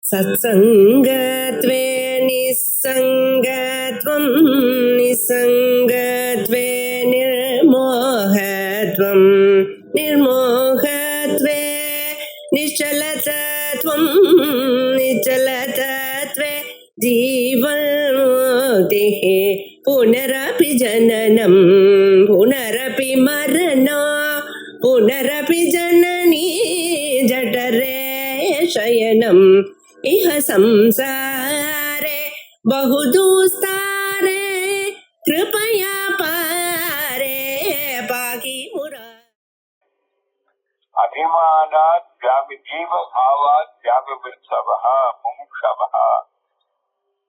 सत्सङ्गत्वे निस्सङ्गत्वं निस्सङ्गत्वे निर्मोहत्वं निर्मोहत्वे निश्चलतत्वं निश्चलतत्वे जीवन्मुक्तिः पुनरपि जननं पुनरपि मरणं पुनरपि जननी जठरे शयनम् इह संसारे बहुदुस्तारे कृपया पारे पाहि मुरा अभिमानात् जीव भावात् व्यापवृत्सवः मुमुक्षवः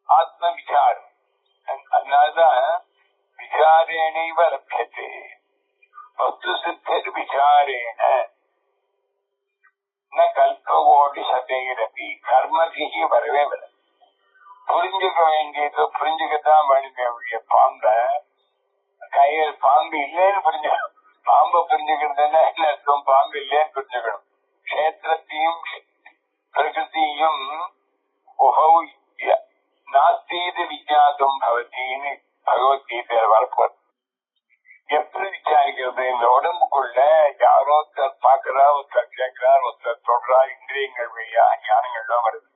आत्मविचार अन्नादा विचारेणैव लभ्यते वस्तुसिद्धिर्विचारेण न கல்பகோடி சதையிரப்பி கர்மதிகி வரவே வர புரிஞ்சுக்க வேண்டியது புரிஞ்சுக்கத்தான் வேண்டிய பாம்ப கையில் பாம்பு இல்லைன்னு புரிஞ்சுக்கணும். பாம்பை புரிஞ்சுக்கிறதுனா என்ன அர்த்தம்? பாம்பு இல்லைன்னு புரிஞ்சுக்கணும். கஷேத்திரத்தையும் பிரகிருதியும் நாஸ்தீது விஜாதம் பவத்தின்னு பகவத்கீதை வரப்போது. எப்படி விசாரிக்கிறது? இந்த உடம்புக்குள்ள யாரோ ஒருத்தர் பாக்குறா, ஒருத்தர் கேட்கிறார், ஒருத்தர் சொல்றா, இந்திரியங்கள் வழியா ஞானங்கள்லாம் வருது.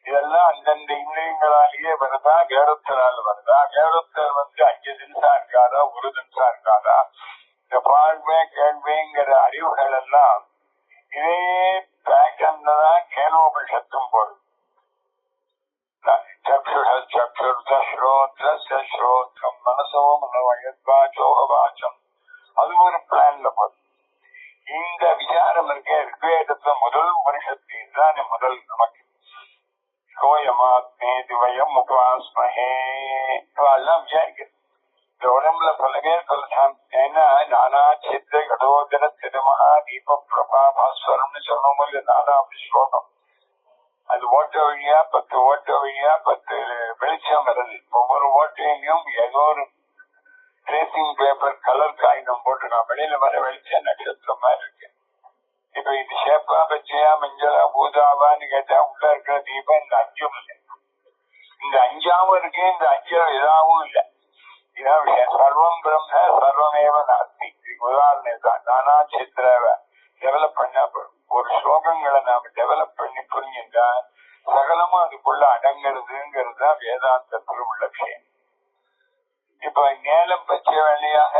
இதெல்லாம் அந்தந்த இந்திரியங்களாலேயே வருதா, வேறொத்தரால் வருதா? வேறொத்தர் 5 நிமிஷம் இருக்காரா, 1 நிமிஷம் இருக்காரா? இந்த பார்வை கேள்விங்கிற அறிவுகள் எல்லாம் இதே பேட்டர்ன்ல தான் கேனோபனிஷத்தும் போடுது. ஸ்ரோத்ரம் மனசோ மனோவாச்சம் அது ஒரு பிளான்ல போகுது. இந்த விசாரம் இருக்க ரிக்வேதத்துல முதல் உபனிஷத்து இதுதான் முதல் நமக்கு. கோயமாத்மேதிவயம் உபாஸ்மஹே எல்லாம் விசாரிக்கிறது. இந்த உடம்புல பல பேர் சொல்லலாம். ஏன்னா நானா சித்த கடோதர திருமகா தீப பிரபா பாஸ்வரம்னு சொன்னோம் போது நாலாவது ஸ்லோகம். அது ஓட்ட வழியா 10 ஓட்ட வழியா 10 வெளிச்சம் வருது. ஒவ்வொரு ஓட்டையிலையும் ஏதோ ஒரு ட்ரேசிங் பேப்பர் கலர் காகிதம் போட்டு நான் வெளியில வர வெளிச்ச நட்சத்திரம் மாதிரி இருக்கு. இப்ப இது ஷேப்பா பச்சையா மஞ்சளா பூதாவான்னு கேட்டா உள்ள இருக்கிற தீபம் இந்த 5ம் இல்லை. இந்த 5ஆவும் இருக்கு, இந்த 5 இதாவும் இல்லை. இதான் விஷயம். சர்வம் பிரம்ம சர்வமேவ நாஸ்தி. இதுக்கு உதாரணம் தான். நானா சித்திரவை டெவலப் பண்ணா ஒரு ஸ்லோகங்களை நாம டெவலப் பண்ணி புரிஞ்சுட்டா சகலமும் அதுக்குள்ள அடங்குறதுங்கிறது தான் வேதாந்தத்தில் உள்ள விஷயம். இப்ப நேலம் பச்சை வெள்ளையாக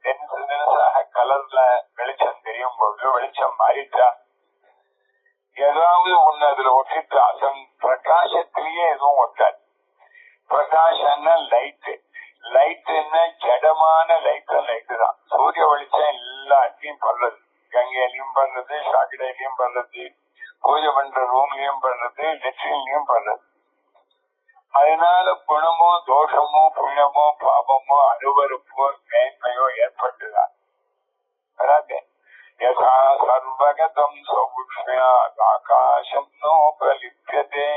தினசாக கலர்ல வெளிச்சம் தெரியும் போது வெளிச்சம் மாறிட்டா ஏதாவது ஒண்ணு அதுல ஒட்டிட்டு பிரகாசத்திலேயே எதுவும் ஒட்டாது. பிரகாசம்னா லைட்டு. லைட்டுன்னா ஜடமான லைட்டு தான். சூரிய வெளிச்சம் எல்லாத்தையும் படுறது. கங்கையிலையும் படுறது, சாக்கடையிலையும் படுறது, பூஜை பண்ற ரூம்லயும் படுறது, லெட்ரின்லயும் படுறது. அதனால குணமோ தோஷமோ புண்ணியமோ பாபமோ அனுபவப்போ மேன்மையோ ஏற்பட்டுதான் வராது. யதா சர்வகதம் சௌக்ஷ்மியாத் ஆகாசம் நோபலிப்யதே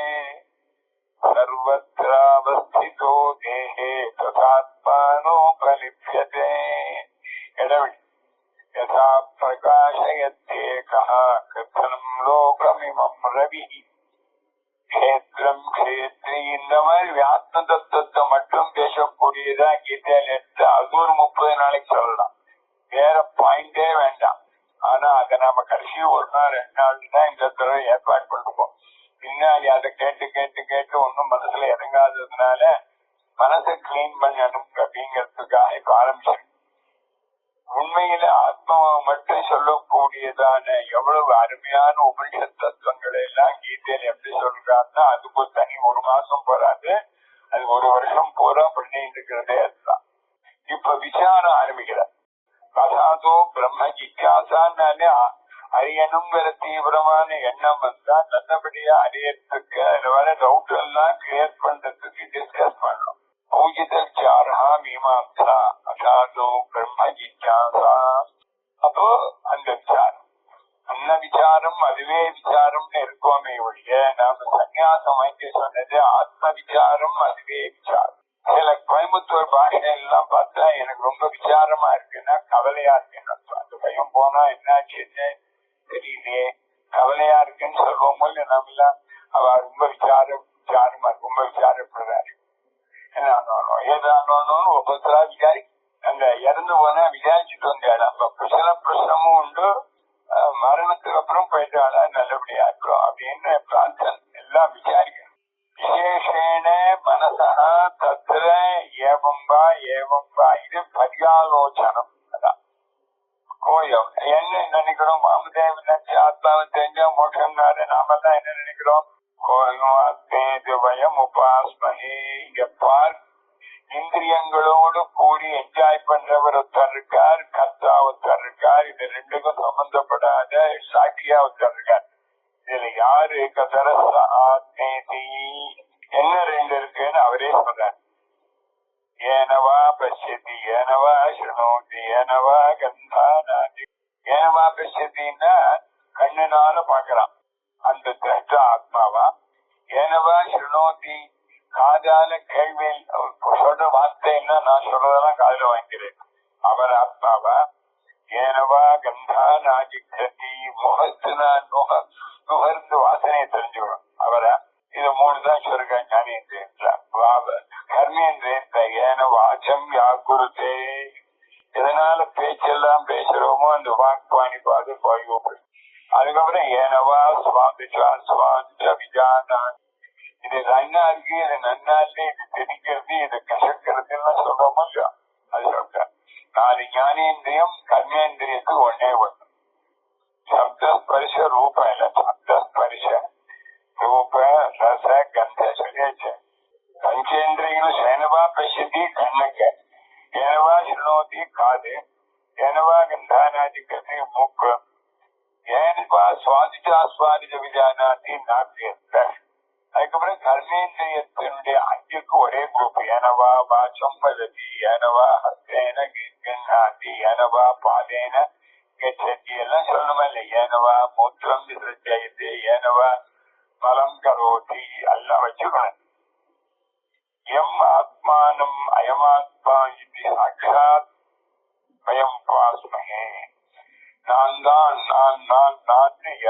சர்வத்ராவஸ்திதோ தேஹே ததாத்மானோபலிப்யதே. இடவழி யதா பிரகாசயத்தேகः கதனம் லோகமிமம் ரவிஹி. கஷேத்திரம் கஷேத்ரி இந்த மாதிரி ஆத்ம தத்துவத்தை மட்டும் பேசக்கூடியதா கீதையில எடுத்து அது ஒரு 30 நாளைக்கு சொல்லலாம். வேற பாயிண்டே வேண்டாம். ஆனா அதை நாம கடைசி 1 நாள் 2 நாள் தான் இந்த தடவை ஏற்பாடு பண்ணுவோம். பின்னாடி அதை கேட்டு கேட்டு கேட்டு ஒன்னும் மனசுல இறங்காததுனால மனசை கிளீன் பண்ணணும் அப்படிங்கிறதுக்காக இப்ப ஆரம்பிச்சிருக்கு. உண்மையில ஆத்மாவை மட்டும் சொல்லக்கூடியதான எவ்வளவு அருமையான உபனிஷத் தத்துவங்களை எல்லாம் கீதையில எப்படி சொல்றாருன்னா அதுக்கு ஒரு தனி 1 மாசம் போறாது, அது 1 வருஷம் பூரா பண்ணிட்டு இருக்கிறதே அதுதான். இப்ப விசாரம் ஆரம்பிக்கிறார். கதாதோ பிரம்ம ஜிக்யாசான்னாலே அறியணுங்கிற தீவிரமான எண்ணம் வந்தா நல்லபடியா அறியறதுக்கு அதுல வர டவுட் எல்லாம் கிளியர் பண்றதுக்கு டிஸ்கஸ் பண்ணணும். பூஜிதல் சாரா மீமாம்சா அசாதோ பிரம்ம ஜிக்யாசா. அப்போ அந்த விசாரம் அந்த விசாரம் அதுவே விசாரம்னு இருக்கோமே ஒழிய நாம சன்னியாசம் வாங்கி சொன்னது ஆத்ம விசாரம் அதுவே விசாரம். சில கோயம்புத்தூர் பாஷையெல்லாம் பார்த்தா எனக்கு ரொம்ப விசாரமா இருக்குன்னா கவலையா இருக்குன்னு அர்த்தம். அந்த பையன் போனா என்னாச்சுன்னு தெரியலையே, கவலையா இருக்குன்னு சொல்லுவோம் போது நம்மள அவ ரொம்ப விசாரமா ரொம்ப விசாரப்படுறாரு. ஏதானு ஒவ்வொருத்தரா விசாரி அந்த இறந்து போனா விசாரிச்சுட்டு வந்தாள். அப்ப குசல பிரசனமும் உண்டு, மரணத்துக்கு அப்புறம் போயிட்டாளா நல்லபடியா இருக்கிறோம் அப்படின்னு பிரார்த்தனை எல்லாம் விசாரிக்கணும். விசேஷேன மனசா தத்திர ஏவம்பா இது பரியாலோசனம். அதான் கோயம் என்ன நினைக்கிறோம், மாமதேவ நினைச்சு ஆத்மாவை தெரிஞ்சா மோட்சம்னாரு. நாம தான் என்ன நினைக்கிறோம், கோயம் உபாஸ்மகே. இங்க பார், இந்திரியங்களோடு கூடி என்ஜாய் பண்றவர் ஒருத்தர் இருக்கார், கர்த்தா ஒருத்தர் இருக்கார். இது ரெண்டுக்கும் சம்பந்தப்படாத சாட்சியா ஒருத்தர் இருக்கார். இதுல யாரு கதரசி என்ன ரெண்டு இருக்குன்னு அவரே சொல்றார். ஏனவா பசியதி ஏனவா ஸ்ருணோதி ஏனவா கந்தானாதி. ஏனவா பசியத்தின்னா கண்ணுனால பாக்குறான் அந்த திரஷ்ட ஆத்மாவா. ஏனவா ஸ்ருணோதி காதால கேள்வி சொல்ற வார்த்தைன்னா நான் சொல்றதெல்லாம் காதுல வாங்கிக்கிறேன் அவர் ஆத்மாவா. ஏனவா கந்தானாதி முகத்துனா நுகர்ந்து வாசனையை தெரிஞ்சுக்கணும் அவரை. இது மூணு தான் சொல்ற ஞானேந்திரியன். கர்மேந்திரியத்தை ஏன வாச்சம் யாக்குருத்தே. எதனால பேச்செல்லாம் பேசுறோமோ அந்த வாக்பாணி பாது போய்வோம். அதுக்கப்புறம் ஏனவா சுவாமிச்சா விஜானான். இது நன்னா இருக்கு, இது நன்னா இல்லை, இது தெரிக்கிறது, இது கசக்கிறது சொல்றோமோ இல்லையா, அது சொல்ற. 4 ஞானேந்திரியம் கர்மேந்திரியத்துக்கு ஒன்னே ஒண்ணு. சப்த ஸ்பரிச ரூப இல்ல, சப்த ஸ்பரிச ரூப ரச கந்த சொல்லியாச்சு. பஞ்சேந்திரியங்களும் சேனவா பசியதி கண்ணுக்கு, ஏனவா ஸ்ருணோதி காது, ஏனவா கந்தானாதிக்கிறது மூக்கு, ஏனவா சுவாதிஜ விஜானாதி நாக்கு. அதுக்கப்புறம் கர்மேந்திரியத்தினுடைய 5க்கு ஒரே குரூப். ஏனவா வாச்சம் வததி, ஏனவா ஹஸ்தேன கண்ணாதி, ஏனவா பாதேன கச்சதி எல்லாம் சொல்லணுமா இல்லை. ஏனவா மூத்திரம் விசர்ஜயது, ஏனவா பலம் கரோதி எல்லாம் வச்சுக்கணும். எம் ஆத்மானம் அயமாத்மா இது சாட்சாத் பயம் பாஸ்மகே. நான் தான்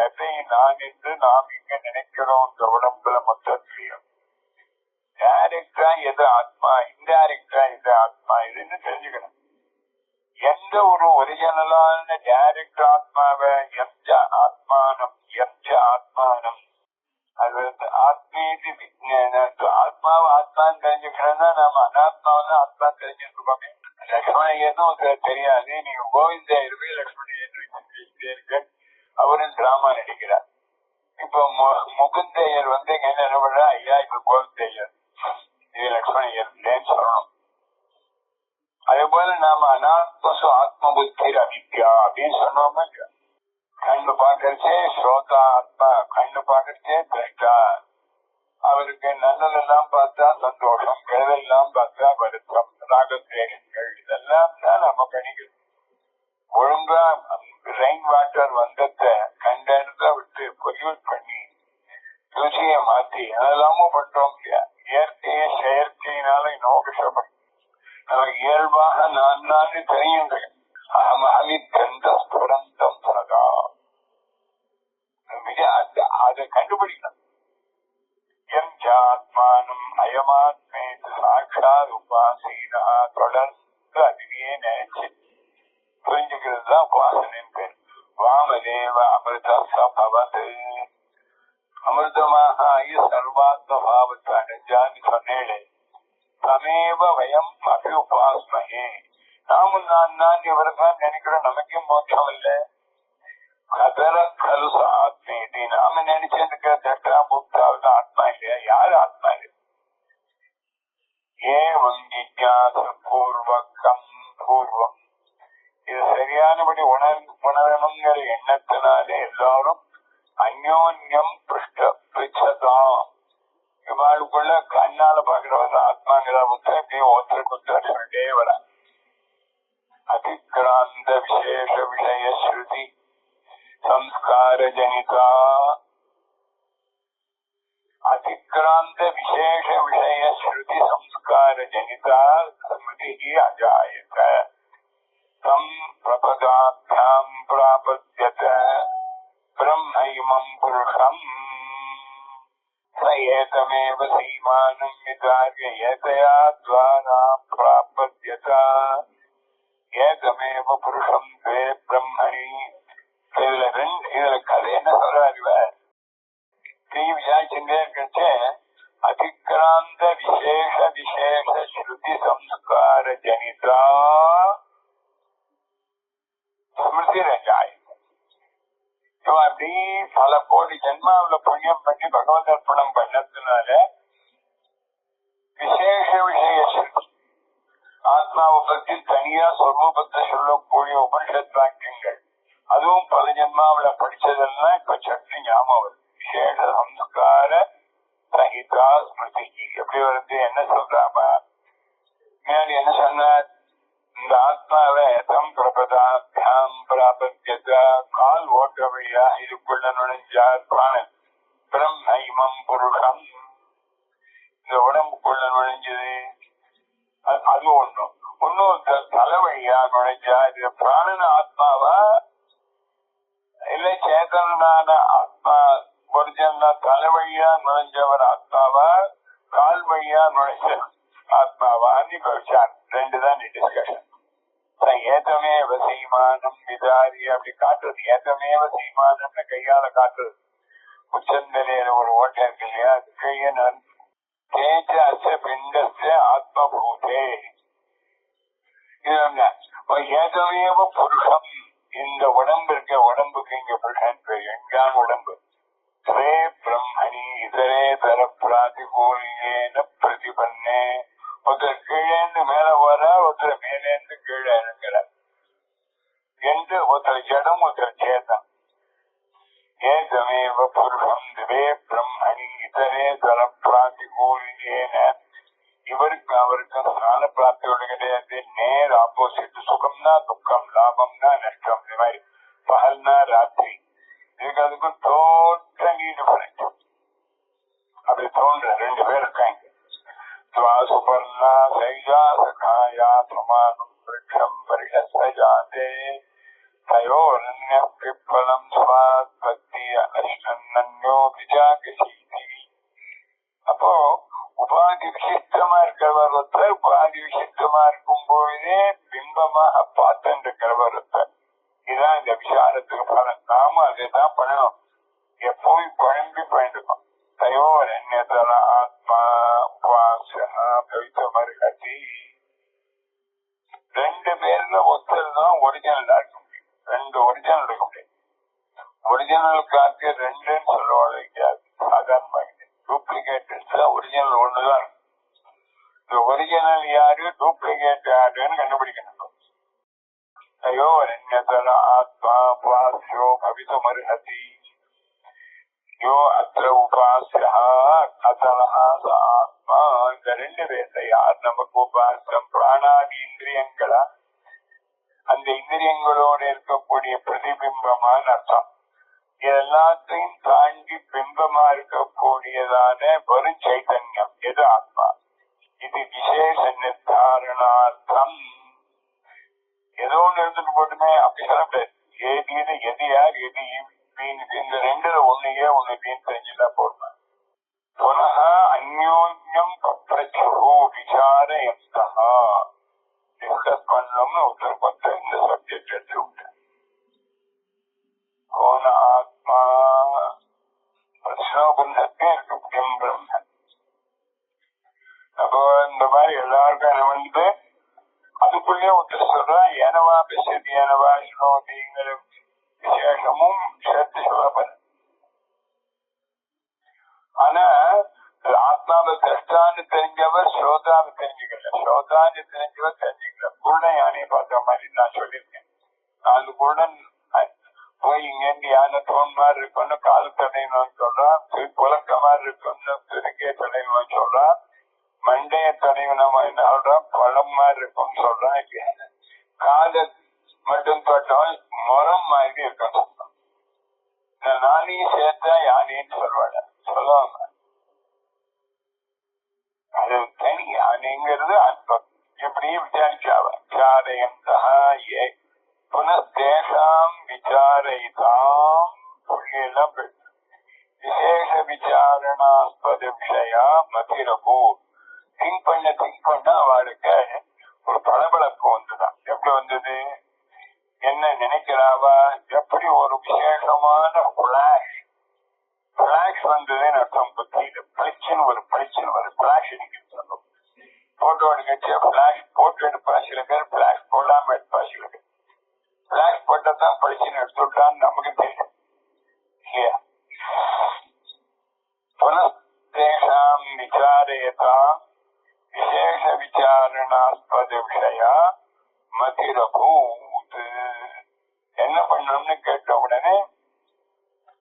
எதை நான் என்று நாம் இங்க நினைக்கிறோம். இந்த உடம்புல மொத்தத்திலையும் டைரக்டா எது ஆத்மா, இன்டைரக்டா எது ஆத்மா இதுன்னு தெரிஞ்சுக்கணும். எந்த ஒரு ஒரிஜினலான டைரக்ட் ஆத்மாவை எம்ஜ ஆத்மானம் அது ஆத்மீதி ஆத்மாவை ஆத்மான்னு தெரிஞ்சுக்கணும்னா நாம அனாத்மாவை ஆத்மா தெரிஞ்சுருக்கோமே. லக்ஷ்மணன் தெரியாது, நீங்க கோவிந்தையர் லக்ஷ்மணன் அவரும் டிராமா நடிக்கிறார். இப்ப முகுந்தையர் என்ன பண்ற, ஐயா இப்ப கோவிந்தையர் இது லக்ஷ்மணன் இல்லைன்னு சொல்லணும். அதே போல நாம அனாத்மசு ஆத்ம புத்தி அவித்யா அப்படின்னு சொன்னோம். கண்ணு பாக்கறச்சே ஸ்ரோதா ஆத்மா, கண்ணு பாக்கறச்சே திரஷ்டா. அவருக்கு நல்லதெல்லாம் பார்த்தா சந்தோஷம், கெடுதெல்லாம் பார்த்தா வருத்தம், ராகத்வேகங்கள் இதெல்லாம் தான் நம்ம கணிக்கிறோம். ஒழுங்கா ரெயின் வாட்டர் வந்தத்தை கண்ட இடத்துல விட்டு பொல்யூட் பண்ணி ருச்சியை மாத்தி அதெல்லாமும் பண்றோம் இல்லையா. இயற்கையை செயற்கையினால இன்னும் கஷ்டப்படும். நமக்கு இயல்பாக நான் தெரியுன்றேன். அகமஹமித்தந்தம் சதா அதை கண்டுபிடிக்கணும். எம் ஆத்மானம் அயமாத்மே சாட்சாத் உபாசீனா. தொடர்ந்து அதுவே நினைச்சு புரிஞ்சுக்கிறது தான் உபாசனின் பேர். வாமதேவ அமிர்த சபவது. அமிர்தமாக சர்வாத்ம பாவத்தை அடைஞ்சான்னு சொன்னேன். தமேவ வயம் அபி உபாஸ்மகே. நாமும் நான் இவர்தான் நினைக்கிறோம், நமக்கே மோட்சம் இல்லை. கதர கலு ஆத்மீதி. நாம நினைச்சிருக்க தட்டா முக்தாவது ஆத்மா இல்லையா? யாரு ஆத்மா இல்லை? ஏவம் ஜிஜ்ஞாச பூர்வம். இது சரியானபடி உணரணுங்கிற எண்ணத்தினாலே எல்லாரும் அந்யோன்யம் பிரிச்சதான். இவாளுக்குள்ள கண்ணால பாக்குறவங்க ஆத்மாங்கிற புத்தகத்தையே ஒருத்தருக்கு சொல்லிட்டே வர. அதிக்ராந்த விசேஷ விஷய ஸ்ருதி சம்ஸ்கார ஜனிதா. அதிக்ராந்த விசேஷ விஷய ஸ்ருதி சம்ஸ்கார ஜனிதா ஸ்மிருதி அஜாயத. தம் பிரபதாभ्याम प्रापद्यत ब्रह्मैमं पुरुषम्. ஏதமேவ சீமானம் விதார்ய ஏதயா துவாரா பிராபத்யத ஏதமேவ புருஷம் த்வே பிரம்மணி. இதுல கதை என்ன சொல்றாரு? ஸ்ரீ விசாரிச்சுட்டே இருக்கச்சே அதிக்ராந்த விசேஷ விசேஷ ஸ்ருதி சம்ஸ்கார ஜனிதா ஸ்மிருதி ரஜாய். அப்படி பல கோடி ஜென்மாவில புண்ணியம் பண்ணி பகவத் அர்ப்பணம் பண்ணதுனால விசேஷ விஷய ஸ்ருதி ஆத்மாவை பத்தி தனியா சொரூபத்தை சொல்லக்கூடிய உபனிஷத் வாக்கியங்கள், அதுவும் பல ஜென்மாவில படிச்சதெல்லாம் இப்ப சட்னி ஞாபகம் வருது. விசேஷ சம்ஸ்கார சகிதா ஸ்மிருதி. எப்படி வருது? என்ன சொல்றாமா? முன்னாடி என்ன சொன்னார்? இந்த ஆத்மாவை தம் பிரபதாபியாம் பிராபத்யத, கால் ஓட்ட வழியா இதுக்குள்ள நுழைஞ்சார் பிராணன். பிரம்மைமம் புருஷம், இந்த உடம்புக்குள்ள நுழைஞ்சது அது ஒண்ணும். இன்னும் தலை வழியா நுழைஞ்சா இது பிராணன ஆத்மாவா இல்ல சேதனான ஆத்மா? ஒரிஜினல் தலை வழியா நுழைஞ்சவர் ஆத்மாவா, கால் வழியா நுழைஞ்ச ஆத்மாவான்னு இப்ப விசாரம். ரெண்டுதான் டிஸ்கஷன். ஏதமேவ சீமானம் விதாரி அப்படி காட்டுறது. ஏதமேவ சீமானம்னு கையால காட்டுறது. உச்சந்தலையில ஒரு ஓட்டை இருக்கு இல்லையா? அது கையன் தேஜ அச பிண்டஸ்ய ஆத்மபூதே. ஏதமேவ புருஷம், இந்த உடம்பு இருக்க உடம்புக்கு இங்க புருஷன் பேர். எங்கான உடம்பு ஸ்ரே பிரம்மணி இதரே தர பிராதிகூலியேன பிரதிபன்னே. ஒருத்தர் கீழேந்து மேல வர, ஒருத்தர் மேலேந்து கீழே இறங்குறார். என்று ஒருத்தர் ஜடம், ஒருத்தர் சேதம். ஏதமேவ புருஷம் திவே பிரம்மணி இதரே தர பிராதிகூலியேன. இவருக்கு அவருக்கு ஸ்நான பிராப்தியோட கிடையாது. நேர் ஆப்போசிட். சுகம்னா துக்கம், லாபம்னா நஷ்டம். இந்த மாதிரி பகல்னா ராத்திரி. இதுக்கு அதுக்கும் டோட்டலி டிஃபரெண்ட். அப்படி தோன்ற ரெண்டு பேர் இருக்காங்க. சுபர்ணா சைஜா சகாயா சமானம் விருட்சம் பரிஷஸ்தஜாதே தயோரண்ய பிப்பலம் ஸ்வாத் பக்தி அஷ்டன்னோ விஜாகசீதி. அப்போ உபாதி விசிஷ்டமா இருக்கிறவர் ஒருத்தர், உபாதி விசிஷ்டமா இருக்கும் பொழுதே பிம்பமாக பார்த்து இருக்கிறவர் ஒருத்தர். இதுதான் இந்த விசாரத்துக்கு பலன். நாம அதைதான் பண்ணணும். எப்பவும் குழம்பி பண்ணிருக்கோம். தயோர் அந்நியதர ஆத்மா உபாசனா பவித்தமர்ஹதி. ரெண்டு பேர்ல ஒருத்தர் தான் ஒரிஜினலா இருக்க முடியும். ரெண்டு ஒரிஜினல் இருக்க முடியும். ஒரிஜினல் காத்து ரெண்டுன்னு சொல்ல வைக்காது. சாதாரண டூப்ளிகேட் ஒரிஜினல் ஒண்ணுதான் இருக்கும். இந்த ஒரிஜினல் யாரு, டூப்ளிகேட் யாருன்னு கண்டுபிடிக்கணும். தயோர் அந்நியதர ஆத்மா உபாஸ்யோ பவித்தமர்ஹதி. யோ அத்திர உபாஸ்யா அசலஹா ச ஆத்மா. இந்த ரெண்டு பேர்ல யார் நமக்கு உபாசம்? பிராணாதி இந்திரியங்களா, அந்த இந்திரியங்களோட இருக்கக்கூடிய பிரதிபிம்பமான அர்த்தம். எல்லாத்தையும் தாண்டி பிம்பமா இருக்கக்கூடியதான வெறும் சைத்தன்யம் எது? ஆத்மா. இது விசேஷ நிர்தாரணார்த்தம். ஏதோ ஒண்ணு இருந்துட்டு போட்டுமே அப்படி சொல்ல முடியாது. ஏதின்னு எது யார், எது இந்த ரெண்டுல ஒண்ணுயே ஒண்ணு தெரிஞ்சுட்டா போடுவேன். புனக அந்யோன்யம் பப்ரச்சு விசாரயந்தா. டிஸ்கஸ் பண்ணோம்னு ஒருத்தர் கொத்த இந்த சப்ஜெக்ட் எடுத்து விட்டேன். கோன ஆத்மா பிரச்சனோபந்தத்தே இருக்கு பிரம்மன். அப்போ இந்த மாதிரி எல்லாருக்கும் என்ன வந்து அதுக்குள்ளே ஒருத்தர் சொல்றா ஏனவா பேசுறது ஏனவா ஸ்லோதிங்கிற விசேஷமும் சேர்த்து சொல்லப்படும். ஆனா ஆத்மாவை கஷ்டான்னு தெரிஞ்சவர் ஸ்ரோதாவை தெரிஞ்சுக்கல, ஸ்ரோதான்னு தெரிஞ்சவர் தெரிஞ்சுக்கல. குருடன் யானையை பார்த்த மாதிரி நான் சொல்லியிருக்கேன். 4 குருடன் போய் இங்கேருந்து யானை தோன் மாதிரி இருக்குன்னு கால் தடையணும்னு சொல்றான். புலக்க மாதிரி இருக்குன்னு திருக்கே தடையணும்னு சொல்றான். மண்டைய தடையணும் என்ன சொல்றான், பழம் மாதிரி இருக்கும்னு சொல்றான். காதை மட்டும் தொட்டவன் முறம் மாதிரி இருக்குன்னு சொல்றான். நானையும் சேர்த்தா யானைன்னு சொல்வாட சொல்லுவாங்க. அது தனி யானைங்கிறது அற்பம். எப்படி விசாரிச்சாவ விசாரயந்தா ஏ புனஸ்தேஷாம் விசாரயிதாம். புள்ளியெல்லாம் விசேஷ விசாரணாஸ்பத விஷயா மதிரபூ. திங்க் பண்ண அவளுக்கு ஒரு பளபளப்பு வந்துதான். எப்படி வந்தது? என்ன நினைக்கிறாவா? எப்படி ஒரு விசேஷமான பிளாஷ் வந்ததுன்னு அர்த்தம். புத்தியில பளிச்சுன்னு ஒரு பிளாஷ் அடிக்கிறது. போட்டோ எடுக்க பிளாஷ் போட்டு எடுப்பா சில பேர், பிளாஷ் போடாம எடுப்பா சில பேர். பிளாஷ் போட்டதான் பளிச்சுன்னு எடுத்துட்டான்னு நமக்கு தெரியும் இல்லையா? புனஸ்தேஷாம் விசாரயதாம் விசேஷ விசாரணாஸ்பத விஷயா மதிரபூத். என்ன பண்ணணும்னு கேட்ட உடனே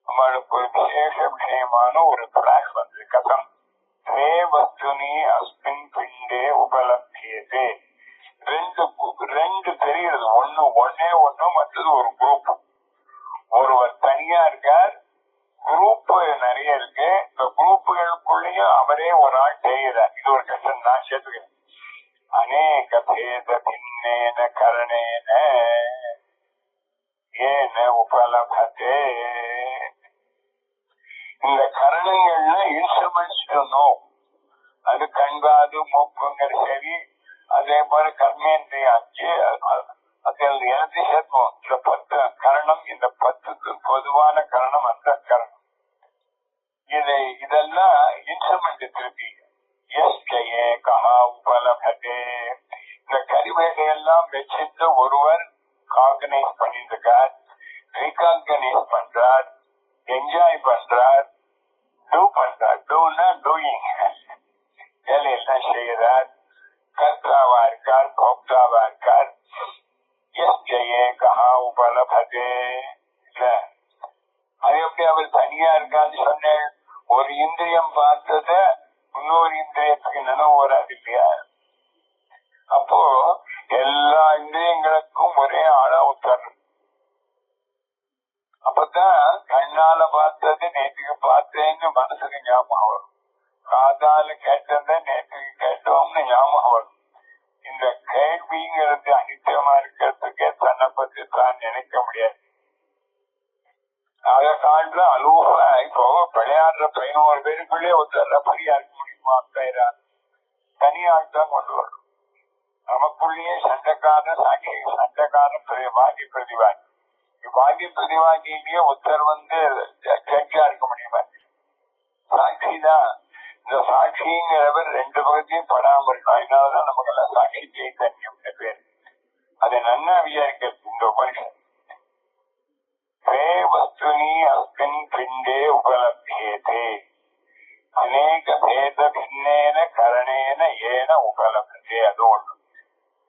அவளுக்கு ஒரு விசேஷ விஷயமான ஒரு பிளாஷ் வந்து கதம் த்வே வஸ்துனி அஸ்மின் பிண்டே உபலப்தியதே. ரெண்டு தெரியுது. ஒன்னே மற்றது ஒரு குரூப். ஒருவர் தனியா இருக்கார், குரூப் நிறைய இருக்கு. இந்த குரூப்புகளுக்குள்ளேயும் அவரே ஒரு ஆள் செய்கிறார். இது ஒரு கஷ்டம் நான் சேர்த்துக்கிறேன். அநேக பேத பின்னேன கரணேன ஏன உபலபதே. இந்த கரணங்கள்ல இன்ஸ்ட்ருமெண்ட்ஸ் அது கண்காது மூக்குங்கிற சரி, அதே போல கர்மேந்திரிய அஞ்சு, அதில் எழுதி சேர்ப்போம். இந்த 10 கரணம், இந்த 10க்கு பொதுவான கரணம் அந்த கரணம். இதெல்லாம் இன்ஸ்ட்ருமெண்ட் திருப்பி உபலபதே. இந்த கருவேலையெல்லாம் வச்சிருந்து ஒருவர் ஆர்கனைஸ் பண்ணிருக்கார், ரீகார்கனைஸ் பண்றார், என்ஜாய் பண்றார், டூயிங் வேலையெல்லாம் செய்கிறார். கர்த்தாவா இருக்கார், போக்தாவா இருக்கார். எஸ் ஜெயே கஹா உபலபதே. இல்ல அது எப்படி அவர் தனியா இருக்கான்னு சொன்னேன். ஒரு இந்திரியம் பார்த்தத இன்னொரு இந்திரியத்துக்கு நினைவு வராது இல்லையா? அப்போ எல்லா இந்திரியங்களுக்கும் ஒரே ஆளா உத்தரணும். அப்பதான் கண்ணால பார்த்தது நேற்றுக்கு பார்த்தேன்னு மனசுக்கு ஞாபகம் வரும். காதால கேட்டத நேற்றுக்கு கேட்டோம்னு ஞாபகம் வரும். இந்த கேள்விங்கிறது அனித்தியமா இருக்கிறதுக்கே தன்னை பத்தி தான் நினைக்க முடியாது. அதை காட்டுல அலூஃபா இப்போ விளையாடுற 11 பேருக்குள்ளே ஒருத்தர் ரெஃபரியா இருக்க முடியுமா? தனியாள் தான் கொண்டு வரணும். நமக்குள்ளேயே சண்டைக்கான சாட்சி, சண்டைக்கான வாதி பிரதிவாதி. வாதி பிரதிவாதியிலேயே ஒருத்தர் ஜட்ஜா இருக்க முடியுமா? சாட்சி தான். இந்த சாட்சிங்கிறவர் 2 பகுதியும் படாம இருக்கணும். அதனாலதான் நமக்கு எல்லாம் சாட்சி சைத்தன்யம் பேர். அதை நன்னா விசாரிக்கிறது இந்த உபனிஷம். வஸ்துனி அஸ்மின் பிண்டே உபலப்தியதே அநேக பேத பின்னேன கரணேன ஏன உபலப்தியே. அது ஒண்ணு.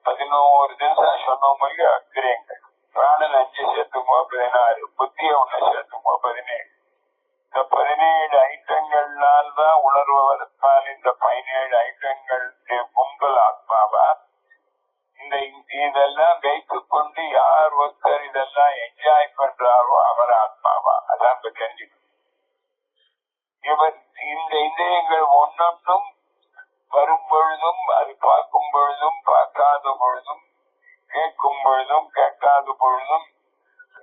11 தினம் சொன்னோம். அக்கிரயங்கள் பிராணன் 5 சேர்த்துமோ 16, புத்திய 1 சேர்த்துமோ 17. இந்த 17 ஐட்டங்கள்னால் தான் உணர்வதற்கான இந்த 17 ஐட்டங்கள் கும்பல் ஆத்மாவா? இதெல்லாம் வைத்துக் கொண்டு யார் ஒருத்தர் இதெல்லாம் என்ஜாய் பண்றாரோ அவர் ஆத்மாவா? அதான் தெரிஞ்சுக்கணும். இவர் இந்த இந்திரியங்கள் ஒன்றும் வரும் பொழுதும், அது பார்க்கும் பொழுதும், பார்க்காத பொழுதும், கேட்கும் பொழுதும், கேட்காத பொழுதும்,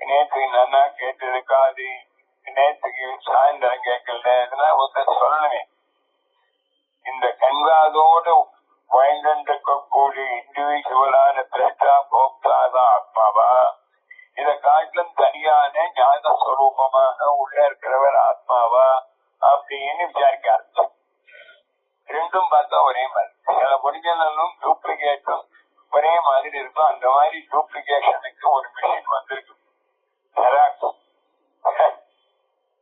நேற்றுக்கு நல்லா கேட்டிருக்காது, நேற்றுக்கு சாயந்தரம் கேட்கல, இதெல்லாம் ஒருத்தர் சொல்லணுமே. இந்த கண்காதோடு வாழ்ந்திருக்கக்கூடிய இண்டிவிஜுவலான திரஷ்டா போக்தாதான் ஆத்மாவா? இதை காட்டிலும் தனியான ஞான ஸ்வரூபமாக உள்ள இருக்கிறவர் ஆத்மாவா அப்படின்னு விசாரிக்க ஆரம்பிச்சோம். ரெண்டும் பார்த்தா ஒரே மாதிரி. சில ஒரிஜினலும் டூப்ளிகேட்டும் ஒரே மாதிரி இருக்கும். அந்த மாதிரி டூப்ளிகேஷனுக்கு ஒரு மிஷின் வந்திருக்கு, ஜெராக்ஸ்.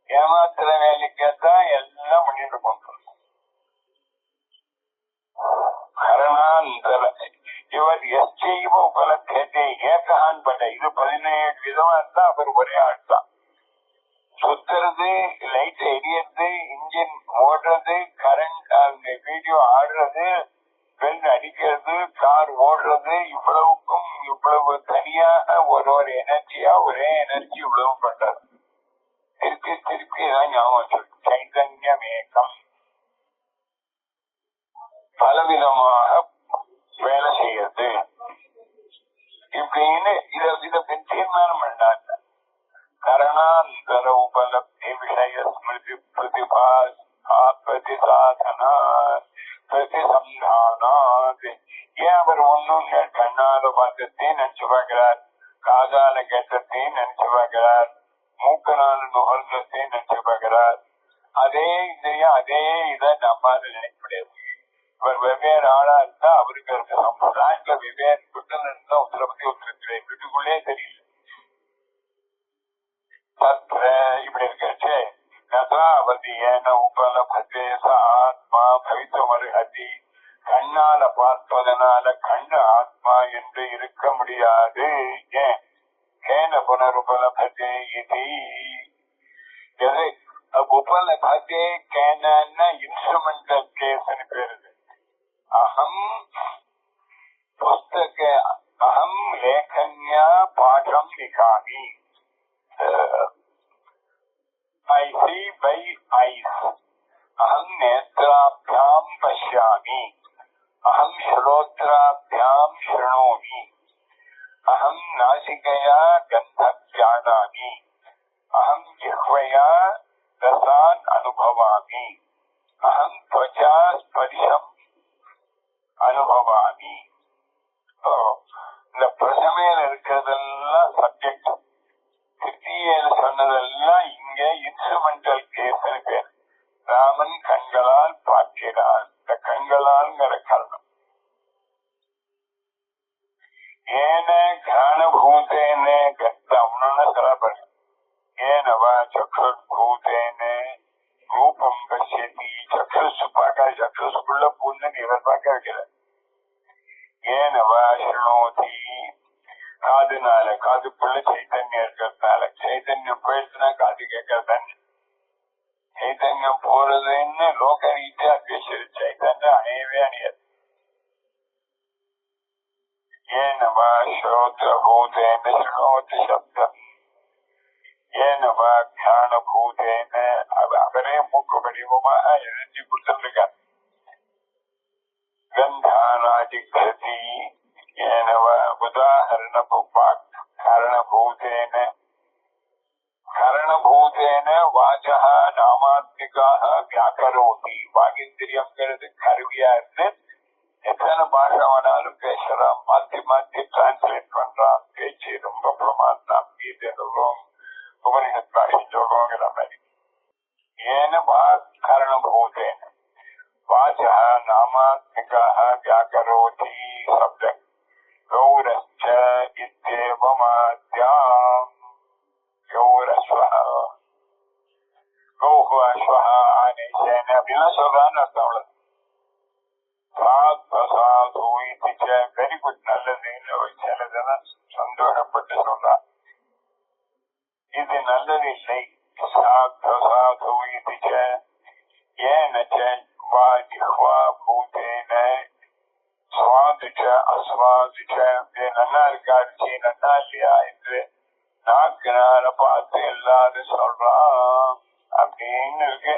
ஏமாத்துற வேலைக்கேத்தான் எல்லாம் பண்ணிட்டு போங்க. இவர் எஸ்ஜெய்வ உபலப்தியதே ஏகான் பண்ட. இது 17 விதமா இருந்தா அவர் ஒரே ஆள் தான். சுத்துறது, லைட் எரியறது, இன்ஜின் ஓடுறது, கரண்ட் வீடியோ ஆடுறது, பெல் அடிக்கிறது, கார் ஓடுறது, இவ்வளவுக்கும் இவ்வளவு தனியாக ஒரு எனர்ஜியா ஒரே எனர்ஜி இவ்வளவு பண்றது. திருப்பி தான் ஞாபகம். சைதன்யம் ஏகம் பலவிதமாக வேலை செய்யறது இப்படின்னு இத தீர்மானம் பண்ணாங்க. கரணாந்தர உபலப்தி விஷய ஸ்மிருதி பிரதிசம்தானாத். ஏன் அவர் ஒண்ணும் கண்ணால பார்த்ததையும் நினைச்சு பார்க்கிறார், காதால கேட்டதையும் நினைச்சு பார்க்கிறார், மூக்கனால நுகர்ந்ததையும் நினைச்சு பார்க்கிறார். அதே இதையும் அதே இதை நம்மால நினைக்க முடியாது. இவர் வெவ்வேறு ஆளா இருந்தா அவருக்கு இருக்கு பிளாட்ல வெவ்வேறு வீட்டுல இருந்தா ஒருத்தரை பத்தி ஒருத்தர் வீட்டுக்குள்ளே தெரியல. இப்படி இருக்கச்சு நதாவதி ஏன உபலபதே ஆத்மா பவித்துவமருகதி. கண்ணால பார்ப்பதனால கண்ணு ஆத்மா என்று இருக்க முடியாது. ஏன் கேன புனருபலபதே இது எது உபலபதே கேனா இன்ஸ்ட்ருமெண்டல் கேஸ்ன்னு பேருது. அகம் புஸ்தக அகம் லேखन्या பாடம் लिखामि. I see by eyes. अहम नेत्राभ्याम पश्यामि. अहम श्रोत्राभ्याम शृणोमि. अहम नासिकया गंधं जानामि. अहम जिह्वया रसान् अनुभवामि. अहम त्वचा स्पर्शं अनुभवामि. இந்த பிரசமையில இருக்கிறதெல்லாம் சப்ஜெக்ட், கிருத்தியில சொன்னதெல்லாம் இங்க இன்ஸ்ட்ருமெண்டல் கேஸ் பேர். ராமன் கண்களால் பார்க்கிறான். இந்த கண்களால்ங்கிற காரணம் ஏன கிராணபூதேன கத்தம்னு சொல்லப்படுது. ஏனவா சக்ருபூதேன ரூபம் பசியதி. சக்ருசு பார்க்க சக்ருசுக்குள்ள பூந்து இவர் பார்க்க வைக்கிறார். ஏனவா ஸ்ருணோதி காதுனால காதுக்குள்ள சைத்தன்யம் இருக்கிறதுனால. சைத்தன்யம் போயிடுச்சுன்னா காது கேட்கறதானே. சைத்தன்யம் போறதுன்னு லோக ரீதியா பேசுறது. சைத்தன்யம் அணையவே அணையாது. ஏனவா ஸ்ரோத்ரபூதேன ஸ்ருணோதி சப்தம். ஏனவா ஞானபூதேன அவரே மூக்கு வடிவமாக எழுதி கொடுத்துருக்கார். கந்தானாதிக்ஷதி. ஏனவா உதாரண கரணபூதேன கரணபூதேன வாசக நாமாத்மிகாக வியாக்கரோதி. வாகிந்திரியம்ங்கிறது கருவியா இருந்து எத்தனை பாஷை வேணாலும் பேசுறான். மாத்தி மாத்தி டிரான்ஸ்லேட் பண்றான். பேச்சு ரொம்ப பிரமாதம். கீதை சொல்றோம், உபனிஷத் பாஷை சொல்றோங்கிற மாதிரி. ஏனவா கரணபூதேன வாசக நாமாத்மிகாக வியாக்கரோதி சப்தம். கௌரஸ்ச இத்யேவமாத்யாம். கௌரஸ்வஹ கௌஹு அஸ்வஹ ஆனேஷேன அப்படிலாம் சொல்றான்னு அர்த்தம். அவ்வளவு சாது இது வெரி குட், நல்லதுன்னு சிலதெல்லாம் சந்தோஷப்பட்டு சொல்றான். இது நல்லது இல்லை. சாது இது ஏனச்ச வா ஜிஹ்வா பூதேன சுவாதுச்ச அஸ்வாதுச்ச. நன்னா இருக்கா ருச்சி, நன்னா இல்லையா என்று நாக்குனால பார்த்து எல்லாரும் சொல்றான் அப்படின்னு இருக்கு.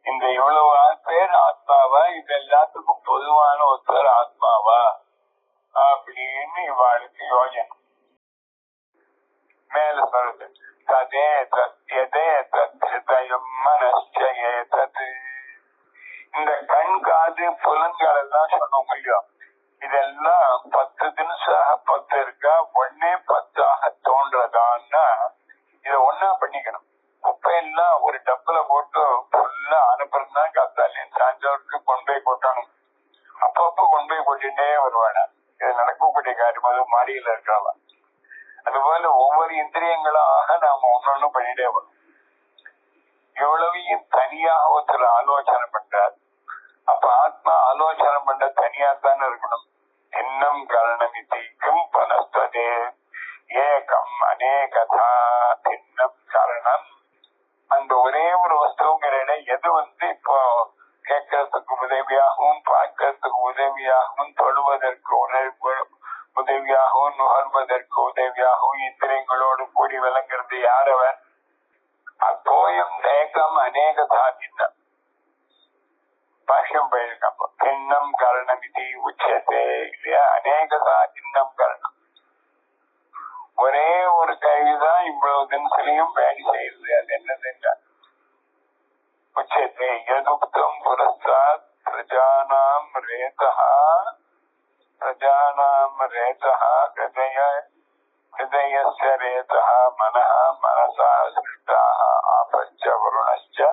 இந்த இவ்வளவு பேர் ஆத்மாவா, இது எல்லாத்துக்கும் பொதுவான ஒருத்தர் ஆத்மாவா அப்படின்னு இவாளுக்கு யோஜனை. மேல சொல்றது ததே தத்யதே தத்யம் மனச்சே தது. இந்த கண் காது புலன்கள் எல்லாம் சொன்ன முடியும். இதெல்லாம் 10 தினசாக 10 இருக்கா, ஒன்னே 10ஆக தோன்றதான்னா இத ஒன்னா பண்ணிக்கணும். குப்பையெல்லாம் ஒரு டப்புல போட்டு ஃபுல்லா அனுப்புறதுனா காத்தாலையும் சாயந்தரத்துக்கு கொண்டு போய் கொட்டணும். அப்பப்போ கொண்டு போய் கொட்டிட்டே வருவாடா. இது நடக்கக்கூடிய காரியம். அது மாடியில இருக்காவா. அதுபோல ஒவ்வொரு இந்திரியங்களாக நாம ஒன்னொன்னு பண்ணிட்டே வரும். எவ்வளவையும் தனியாக ஒருத்தர் ஆலோசனை பண்றார். அப்ப ஆத்மா ஆலோசனை பண்ற தனியா தானே இருக்கணும். இன்னும் கரணம் இத்திக்கும் பனஸ்ததே ஏகம் அநேகதா. இன்னும் காரணம் அந்த ஒரே ஒரு வஸ்துங்கிற இடம் எது இப்போ கேட்கறதுக்கு உதவியாகவும், பார்க்கறதுக்கு உதவியாகவும், தொழுவதற்கு உதவியாகவும், நுகர்வதற்கு உதவியாகவும் இந்திரியங்களோடு கூடி விளங்குறது யாரவர்? அப்போயும் ஏகம் அநேகதா பின்னம். பாஷ்யம் போயிருக்கான். பின்னம் கரணம் இது உச்சத்தை இல்லையா. அநேகதா பின்னம் கரணம். ஒரே ஒரு கருவிதான் இவ்வளவு தினத்திலையும் வேலை செய்யுது. அது என்னது? உச்சதே யதுக்தம் புரஸ்தாத் பிரஜானாம் ரேதஹ ஹிருதயஸ்ய ரேதஹ மனஹ மனசா சிருஷ்டாஹ ஆபஸ்ச வருணஸ்ச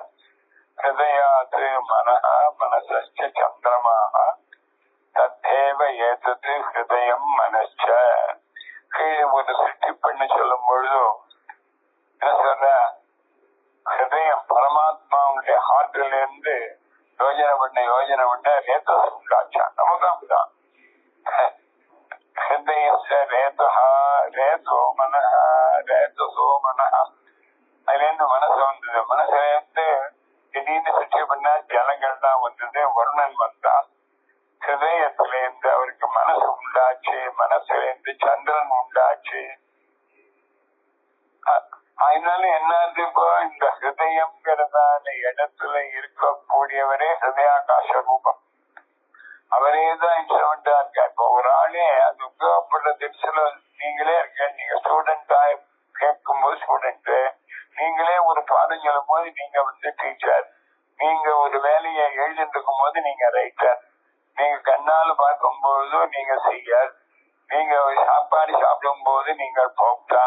ஹிருதயாத் மனஹ மனசஸ்ச சந்திரமாஹ தத்தேவ ஏதது ஹிருதயம் மனஸ்ச. கீழே ஒரு சிருஷ்டி பண்ணி சொல்லும் பொழுது என்ன சொல்ற, ஹிருதயம் பரமாத்மாவுடைய ஹார்ட்ல இருந்து யோஜனை பண்ண ரேதஸ் உண்டாச்சா. நமக்கு அப்படிதான் ஹிருதயஸ்ய ரேதஹ ரேதோ மனஹ ரேதசோ மனஹ, அதுல இருந்து மனசு வந்தது. மனசுல இருந்து திடீர்னு சிருஷ்டி பண்ண ஜலங்கள்லாம் வந்தது, வருணன் வந்தான். ஹிருதயத்துல இருந்து அவருக்கு மனசு உண்டாச்சு, மனசுல இருந்து சந்திரன் உண்டாச்சு. அதனால என்னது, இப்போ இந்த ஹிருதயம்ங்கிறதான இடத்துல இருக்கக்கூடியவரே ஹிருதயாகாச ரூபம், அவரேதான் இன்ஸ்ட்ருமெண்டா இருக்கார். இப்போ ஒரு ஆளே அது உபயோகப்படுற திசையில நீங்களே இருக்க, நீங்க ஸ்டூடெண்டா கேட்கும் போது ஸ்டூடெண்ட், நீங்களே ஒரு பாடம் சொல்லும் போது நீங்க டீச்சர், நீங்க ஒரு வேலையை எழுதிட்டு இருக்கும் போது நீங்க ரைட்டர், நீங்க கண்ணால பார்க்கும் போது நீங்க செய்யர், நீங்க சாப்பாடு சாப்பிடும் போது நீங்கள் போக்தா.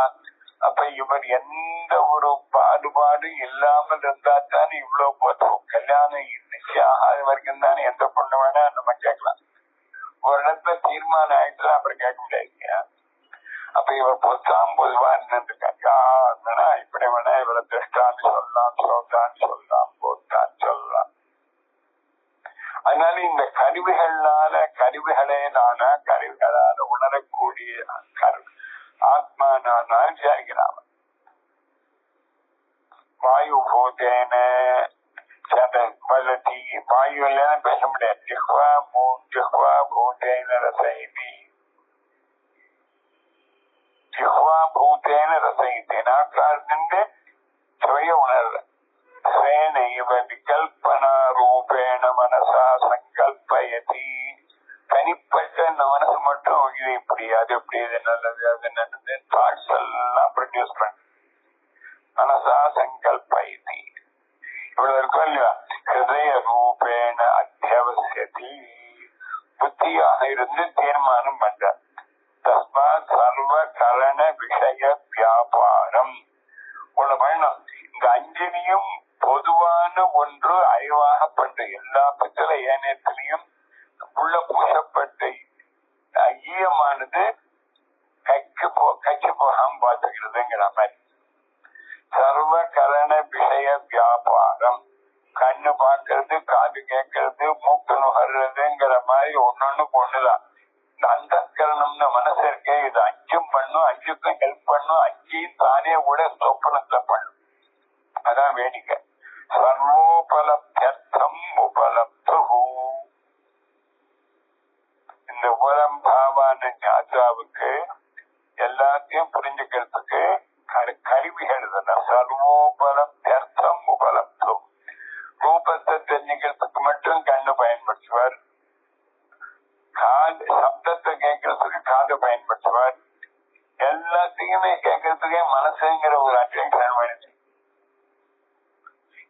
அப்ப இவர் எந்த ஒரு பாடுபாடு இல்லாமல் இருந்தா தானே இவ்வளவு போதும். கல்யாணம் நிச்சயம் ஆகாத வரைக்கும் தானே எந்த பொண்ணு வேணா நம்ம கேட்கலாம். ஒரு இடத்துல தீர்மானம் ஆயிடுச்சு அப்புறம் கேட்க முடியாது. அப்ப இவர் பொதுவா இருந்திருக்காங்க, இப்படி வேணா இவரை திருஷ்டான்னு சொல்லலாம், சோத்தான்னு சொல்லலாம், போத்தான்னு சொல்லலாம். அதனால இந்த கருவிகளால உணரக்கூடிய ஆத்மா நான் விசாரிக்கிறான். வாயு பூதேன வலதி, வாயு இல்லைன்னு பேச முடியாது. ஜிஹ்வா பூதேன ரசைதி, ஜிஹ்வா பூதேன ரசைதி, நாக்காலிருந்து சுவைய உணர்ற. ஸ்வேனைவ விகல்பனா ரூபேண மனசா சங்கல்பயதி, தனிப்பட்ட இந்த மனசு மட்டும் இது இப்படி அது எப்படி, இது நல்லது அது நல்லது தாட்ஸ் எல்லாம் ப்ரொடியூஸ் பண்ண மனசா சங்கல்பயதி. இவ்வளவு இருக்கும் இல்லையா. ஹிருதய ரூபேண அத்தியவசியதி, புத்தியாக இருந்து தீர்மானம் பண்ற. தஸ்மாத் சர்வ கரண விஷய வியாபாரம் ஒண்ணு பண்ணணும். இந்த அஞ்சலியும் பொதுவான ஒன்று அறிவாக பண்ற. எல்லா பத்திர ஏனத்திலையும் உள்ள பூசப்பட்ட ஈயமானது கட்சி போகாம பார்த்துக்கிறதுங்கிற மாதிரி. சர்வ கரண விஷய வியாபாரம், கண்ணு பார்க்கறது, காது கேட்கறது, மூக்கு நுகர்றதுங்கிற மாதிரி ஒன்னொன்னுக்கு ஒண்ணுதான். இந்த அந்த கரணம்னு மனசு இருக்கே, இது அஞ்சும் பண்ணும், அஞ்சுக்கும் ஹெல்ப் பண்ணும், அஞ்சையும் தானே கூட சொப்பனத்தை பண்ணும். அதான் வேடிக்கை. சர்வோபலப்தியர்த்தம் உபலப்து, இந்த உபலம்பாவான ஞாதாவுக்கு எல்லாத்தையும் புரிஞ்சுக்கிறதுக்கு கருவிகள் தான். சர்வோபலப்தியர்த்தம் உபலப்து, ரூபத்தை தெரிஞ்சுக்கிறதுக்கு மட்டும் கண்ணு பயன்படுத்துவார், சப்தத்தை கேட்கறதுக்கு காது பயன்படுத்துவார், எல்லாத்தையுமே கேட்கறதுக்கே மனசுங்கிற ஒரு அட்டென்ஷன் வேணும்.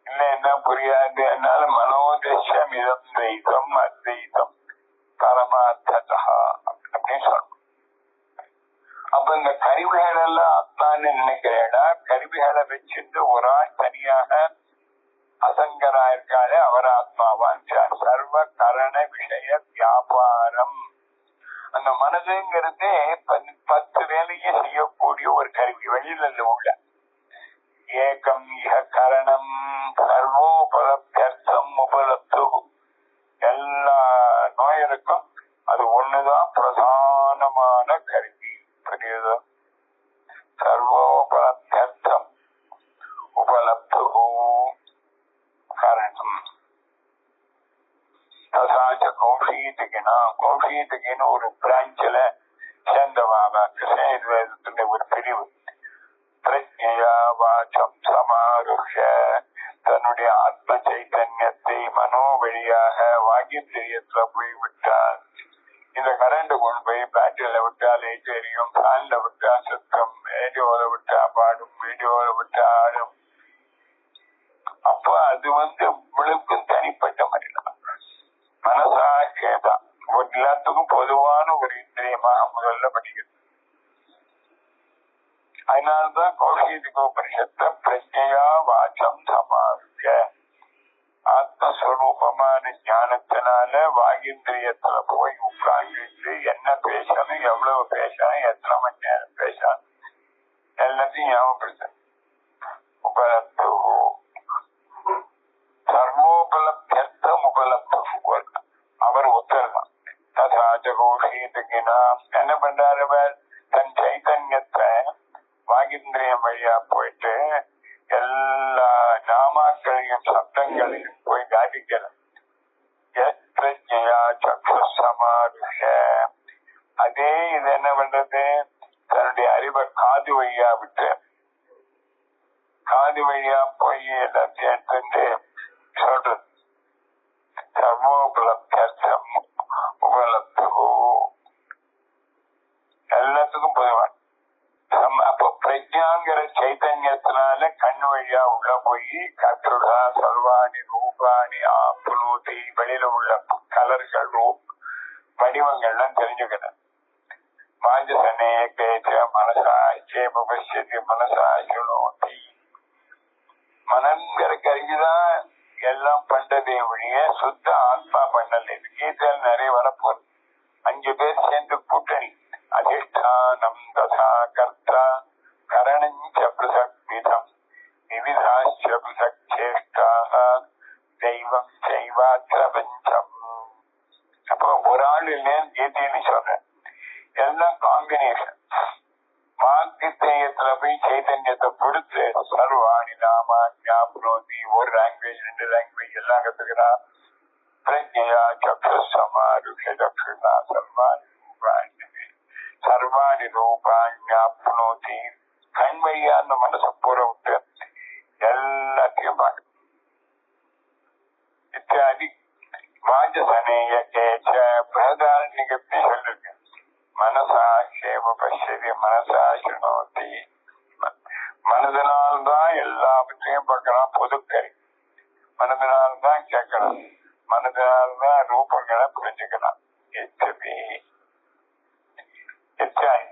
இல்ல என்ன புரியாது, என்னால மனோதேசம் இதம் தெய்தம் அத்வைதம் பரமார்த்ததா அப்படின்னு சொல்லணும். அப்ப இந்த கருவிகள் எல்லாம் ஆத்மான்னு நினைக்கிறேடா, கருவிகளை வச்சுட்டு ஒரு ஆள் தனியாக அசங்கரா இருக்காரு, அவர் ஆத்மாவான். சர்வ கரண விஷய வியாபாரம், அந்த மனதுங்கிறதே 10 வேலையை செய்யக்கூடிய ஒரு கருவி. வெளியில உள்ள ஏகம் இஹ கரணம் சர்வோபலப்தியர்த்தம் உபலப்து, எல்லா நோயருக்கும் அது ஒண்ணுதான் பிரதானமான கருவி. புரியுதோ? சர்வோபலப்தியர்த்தம் உபலப்து கரணம். கௌஷீதகின்னு ஒரு பிரான்ச்ல சேர்ந்தவாங்க கிருஷ்ண ஒரு பிரிவு. பிரஜ்ஞயா வாசம் சமாருஷ்ய, தன்னுடைய ஆத்ம சைத்தன்யத்தை மனோ வழியாக வாகிந்திரியத்துல போய் விட்டார். இந்த கரண்ட் கொண்டு போய் பேட்டரியில விட்டா லைட் எரியும், ஃபேன்ல விட்டா சுத்தம், ரேடியோல விட்டா பாடும், வீடியோல விட்டா ஆடும். அப்போ அது உங்களுக்கும் தனிப்பட்ட மாதிரிதான். மனசா கேதா எல்லாத்துக்கும் பொதுவான ஒரு இந்திரியமாக முதல்ல படிக்கிறது. அதனால்தான் கௌஷிக உபனிஷத்தை பிரஜையா வாச்சம் சமாருக்க ஆத்மஸ்வரூபமான ஞானத்தினால வாகிந்திரியத்துல போய் உட்கார்ந்து என்ன பேசணும், எவ்வளவு பேசணும், எத்தனை மணி நேரம் பேசணும் எல்லாத்தையும் ஞாபகப்படுத்த. உபலப்து சர்வோபலப்தியர்த்தம் உபலப்து அவர் ஒத்தர்தான். ததாச்ச கௌஷிகினா என்ன பண்றாரு, தன் சைத்தன்யத்தை வாகிந்திரியம் வழியா போயிட்டு எல்லா நாமாக்களையும் சப்தங்களையும் போய் காட்டிக்கிறார். அதே இது என்ன பண்றது, தன்னுடைய அறிவை காது வழியா விட்டு காது வழியா போய் எல்லாத்தையும் எடுத்துட்டு சொல்றது. சர்வோபலப்தியர்த்தம் உபலப்து எல்லாத்துக்கும் பொதுவான். அப்போ பிரஜாங்கிற சைத்தன்யத்தினால கண் வழியா உள்ள போய் கத்ருடா சர்வாணி ரூபாணி ஆப்னோதி வெளியில உள்ள கலர்கள் வடிவங்கள்லாம் தெரிஞ்சுக்கணும். வாஜசனே கேச்ச மனசாச்சே பசியது மனசாச்சுனோதி மனங்கிற கருவிதான் எல்லாம் பண்றதே ஒழிய சுத்த ஆத்மா பண்ணல. இது கீதையில் நிறைய வரப்போகுது. 5 பேர் சேர்ந்து கூட்டணி. அதிஷ்டானம் ததா கர்த்தா கரணஞ்ச பிரசக்திதம் விவிதாச்ச பிரசக்சேஷ்டாஹ தெய்வம் செய்வாத்ர பஞ்சம். அப்போ ஒரு ஆள் இல்லைன்னு கீதைன்னு சொல்றேன். எல்லாம் காம்பினேஷன். வாக்கியத்துல போய் சைதன்யத்தை கொடுத்து சர்வாணி நாமா ஞாபகி ஒரு லாங்குவேஜ் 2 லாங்குவேஜ் எல்லாம் கத்துக்கிறான். பிரஜையா சக்ஷுசமாருஷ சக்ஷுனா சர்வாணி ரூபாணி சர்வாணி ரூபாண்யாப்னோதி கண் வழியா அந்த மனசை பூர விட்டு எல்லாத்தையும் பார்க்க. இத்தியாதி வாஜசனேய கேச்ச பிரதாரண்யத்தை சொல்லிருக்கு. மனசா சேவ பசியது மனசா சுனோதி. மனதினால்தான் எல்லாவற்றையும் பார்க்கலாம். பொதுக்கறி மனதினால்தான் கேட்கலாம். மனதினால்தான் ரூபங்களை புரிஞ்சுக்கலாம்.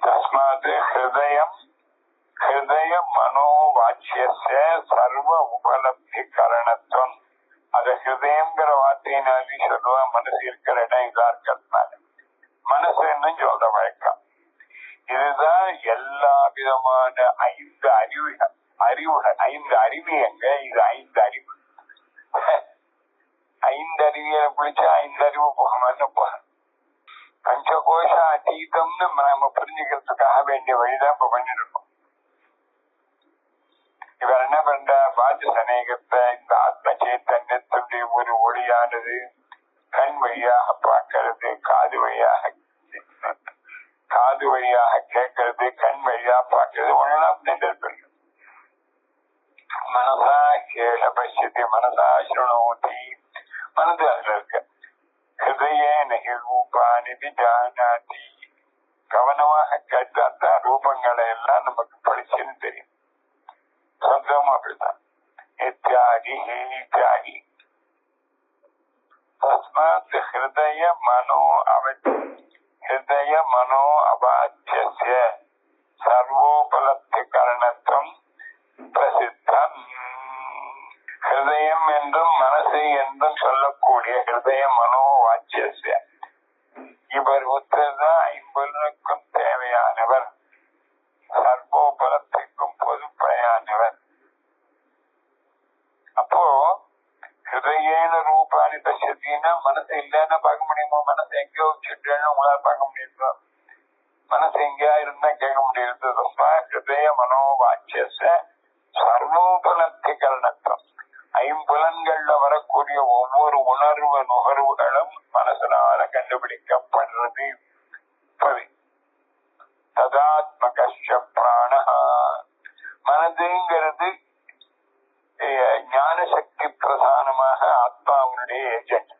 தஸ்மாத் ஹிருதயம் ஹிருதய மனோவாச்சிய சர்வ உபலப்தி கரணத்துவம். அத ஹிருதயங்கிற வார்த்தையினாலே சொல்லுவா. மனசு இருக்கிற இடம் இதா இருக்கிறதுனால மனசுன்னு சொல்ற வழக்கம். இதுதான் எல்லா விதமான 5 அறிவுகள். 5 அறிவு எங்க, இது 5 அறிவு. 5 அறிவியலை பிடிச்ச 5 அறிவு போகமான்னு போக பஞ்சகோஷ அதீதம்னு நம்ம புரிஞ்சுக்கிறதுக்காக வேண்டிய வழிதான் இப்ப பண்ணிட்டு இருக்கோம். இவர் என்ன பண்ற, வாஜசனேகத்தை இந்த ஆத்ம சைத்தன்யத்துடைய ஒரு ஒளியானது கண் வழியாக பார்க்கிறது, காது வழியாக கேட்கறது, கண் வழியா பார்க்கறது ஒன்னா நின்றது. மனசா கேள பசியது மனசா சுனோதி. மனது அதுல இருக்கு. ஹிருதயேன ரூபானி விஜானாதி. கவனமாக கேட்டாத்தான் ரூபங்களை எல்லாம் நமக்கு படிச்சுன்னு தெரியும். சொந்தம் அப்படித்தான். இத்தியாதி இத்தியாதி. தஸ்மாத் ஹிருதய மனோ அவாச்சிய சர்வோபலப்தி கரணத்துவம் பிரசித்தம். ஹிருதயம் என்றும் மனசு என்றும் சொல்லக்கூடிய ஹிருதய மனோ வாச்சிய இவர் ஒத்ததான் 50க்கும் தேவையானவர், சர்வோபலத்திற்கும் பொதுப்படையானவர். அப்போ ஹிருதயேன ரூபானி பசியத்தின்னா மனசு இல்லைன்னா பார்க்க முடியுமோ? மனசு எங்கேயோ வச்சுட்டேன்னு உங்களால பார்க்க முடியுமா? மனசு எங்கேயா இருந்தா கேட்க முடியாது. ஹிருதய மனோவாச்சிய சர்வோபலப்தி கரணத்துவம். 5 வரக்கூடிய ஒவ்வொரு நுகர்வுகளும் மனசனால கண்டுபிடிக்கப்படுறது. ததாத்மக பிராண. மனதுங்கிறது ஞான சக்தி பிரதானமாக ஆத்மாவுடைய ஏஜென்ட்.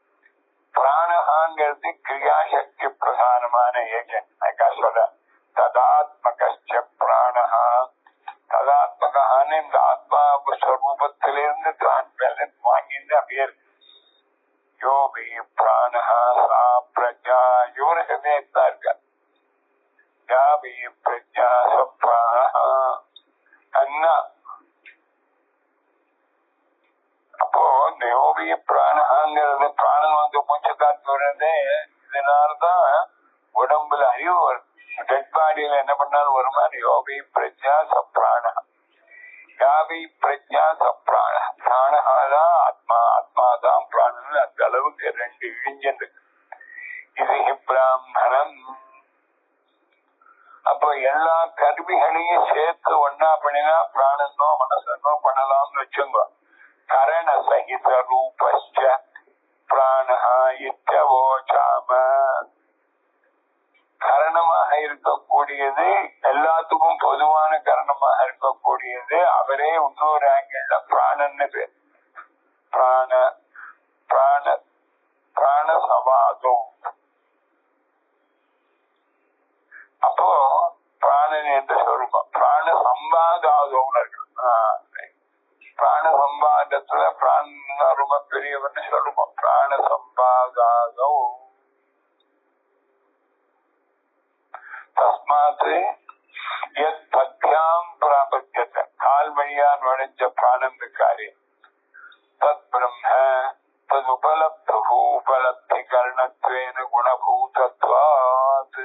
பிராணகாங்கிறது கிரியாசக்தி பிரதானமான ஏஜென்ட். அதுக்காக சொல்ற ததாத்மக பிராண. ததாத்மகான்னு இந்த ஆத்மா ஸ்வரூபத்திலிருந்து தான் பிராணஹா சா பிரஜா இவரு ஹிருதயத்தான் இருக்கார். யாவி பிரஜா சப்ராணஹா அண்ணா. அப்போ இந்த யோகிய பிராணஹாங்கிறது பிராணம் மூச்சு காத்து விடுறதே இதனாலதான் உடம்புல அறிவு வரும். டெட் பாடியில என்ன பண்ணாலும் வருமா? யோகி பிரஜா சப்ராண யாவி பிரஜா சப்ராண பிராணஹாதான் ஆத்மா, ஆத்மாதான் பிராணன். அந்த அளவுக்கு ரெண்டு இழிஞ்சது. இது பிராமணம். அப்ப எல்லா கருவிகளையும் சேர்த்து ஒன்னா பண்ணினா பிராணனோ மனசனோ பண்ணலாம்னு வச்சுங்க. கரண சகித ரூபஸ்ச பிராணஹா இத்யவோசாம. கரணமாக இருக்கக்கூடியது, எல்லாத்துக்கும் பொதுவான கரணமாக இருக்கக்கூடியது அவரே இன்னொரு ஆங்கிள் பிராணன்னு பேர். பிராண பிராண பிராண சவாதோ. அப்போ பிராணன் என்று சொல்லுவோம். பிராண சம்பாதாதோன்னு இருக்கு. பிராண சம்பாதத்துல பிராணன் தான் ரொம்ப பெரியவன்னு சொல்லுவோம். பிராண சம்பாதாதோ. தஸ்மாத் யத் பத்யாம் பிராபத்யத. கால் வழியா நுழைஞ்ச பிராணம் இருக்காரு. தத் பிரம்ம தது உபலப்து உபலப்தி கர்ணத்வேன குணபூதத்வாத்.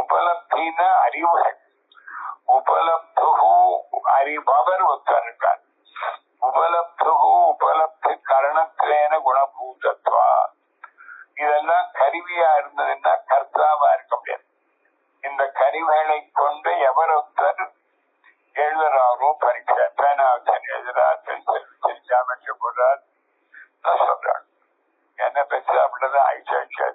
உபலப்தினா அறிவுகள். உபலப்து அறிபவர் ஒருத்தர் இருக்கார். உபலப்து உபலப்தி கரணத்வேன குணபூதத்வா. இதெல்லாம் கருவியா இருந்ததுன்னா கர்த்தாவா இருக்க முடியாது. இந்த கருவிகளை கொண்டு எவர் ஒருத்தர் எழுதுறாரோ பரீட்சை, பேனாவச்சன் எழுதுறார், பென்சில் வச்சு ஜாமெட்ரி போடுறார் சொல்றாரு. என்ன பென்சில் அப்படிதான் ஆயிடுச்சு.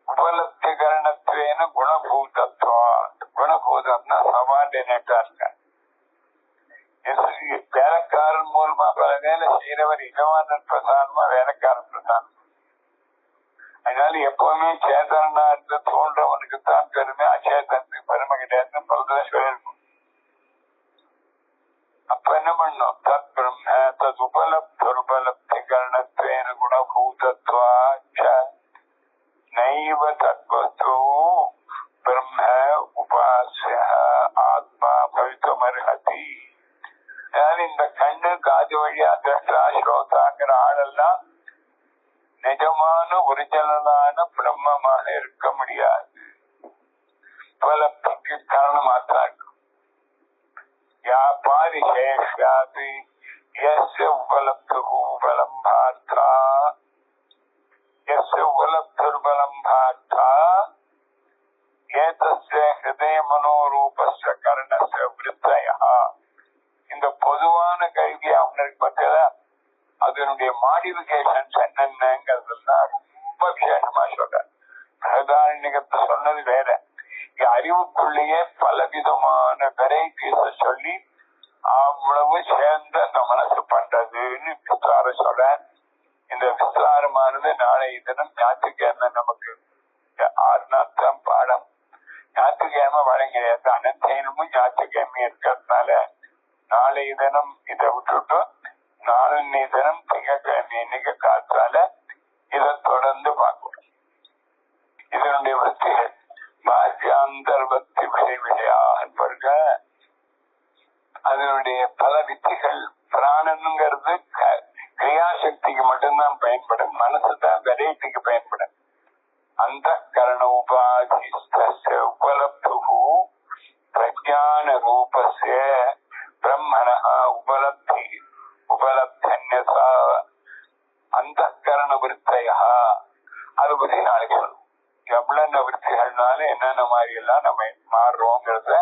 உபலப்தி கரணத்வேன குணபூதத்வா. குணபூதம்னா சபார்டினேட்டா இருக்க. வேலைக்காரன் மூலமா பல வேலை செய்யறவர் இனவாதன் பிரதானமா வேலைக்காரன் பிரதானம். அதனால எப்பவுமே சேதனா இருந்து தோன்றவனுக்கு தான் பெருமை, அச்சேதனுக்கு பெருமை கிடையாதுன்னு பலதான் சொல்லிருக்கும். அப்ப என்ன பண்ணும்? தத் பிரம்ம தத் உபலப்தி கரணத்வேன குணபூதத்வா நைவ தத்வஸ்து பிரம்ம உபாஸ்ய ஆத்மா பவித்துமர்ஹதி. இந்த கண்ணு காது வழியா திரஷ்டா ஸ்ரோதாங்கிற ஆளெல்லாம் நிஜமான ஒரிஜினலான பிரம்மமாக இருக்க முடியாது. உபலப்திக்கு காரணமாத்தான் இருக்கும். யாபாரி சேஷாதி யஸ்ய உபலப்து உபலம்பார்த்தா யஸ்ய உபலப்துர்பலம்பார்த்தா ஏதஸ்ய ஹிருதய மனோரூபஸ்ய கர்ணஸ்ய விருத்தயா. இந்த பொதுவான கல்வியா அவங்களுக்கு பார்த்தா அதனுடைய மாடிபிகேஷன்ஸ் என்னென்னங்கிறதுலாம் ரொம்ப விசேஷமா சொல்ற. பிரதாரண்யத்தை சொன்னது வேற. அறிவுக்குள்ளேயே பல விதமான வெரைட்டிஸ சொல்லி அவ்வளவு சேர்ந்து அந்த மனசு பண்றதுன்னு விஸ்தாரம் சொல்ற. இந்த விஸ்தாரமானது நாளை தினம் ஞாயிற்றுக்கிழமை நமக்கு 6 நாட்கள் பாடம். ஞாயிற்றுக்கிழமை வழங்கியது அனைத்தையும் ஞாயிற்றுக்கிழமை இருக்கிறதுனால நாளை தினம் இதை விட்டுட்டு நாளை தினம் திங்கட்கிழமை இன்னைக்கு காத்தால இதை தொடர்ந்து பார்க்கணும். இதனுடைய வத்திகள் பாக்கியாந்தர்வத்தி விஷயாக அதனுடைய பல வித்திகள். பிராணனுங்கிறது கிரியாசக்திக்கு மட்டும்தான் பயன்படும். மனசுதான் வெரைட்டிக்கு பயன்படும். அந்த கரண உபாதி உபலப்து பிரஜான ரூபஸ்ய பிரம்மணः உபலப்தி உபலப்தன்யதா அந்த கரண விருத்தையா. அது பத்தி நாளைக்கு சொல்லுவோம். எவ்வளவு விருத்திகள்னால என்னென்ன மாதிரி எல்லாம் நம்ம மாறுறோங்கிறத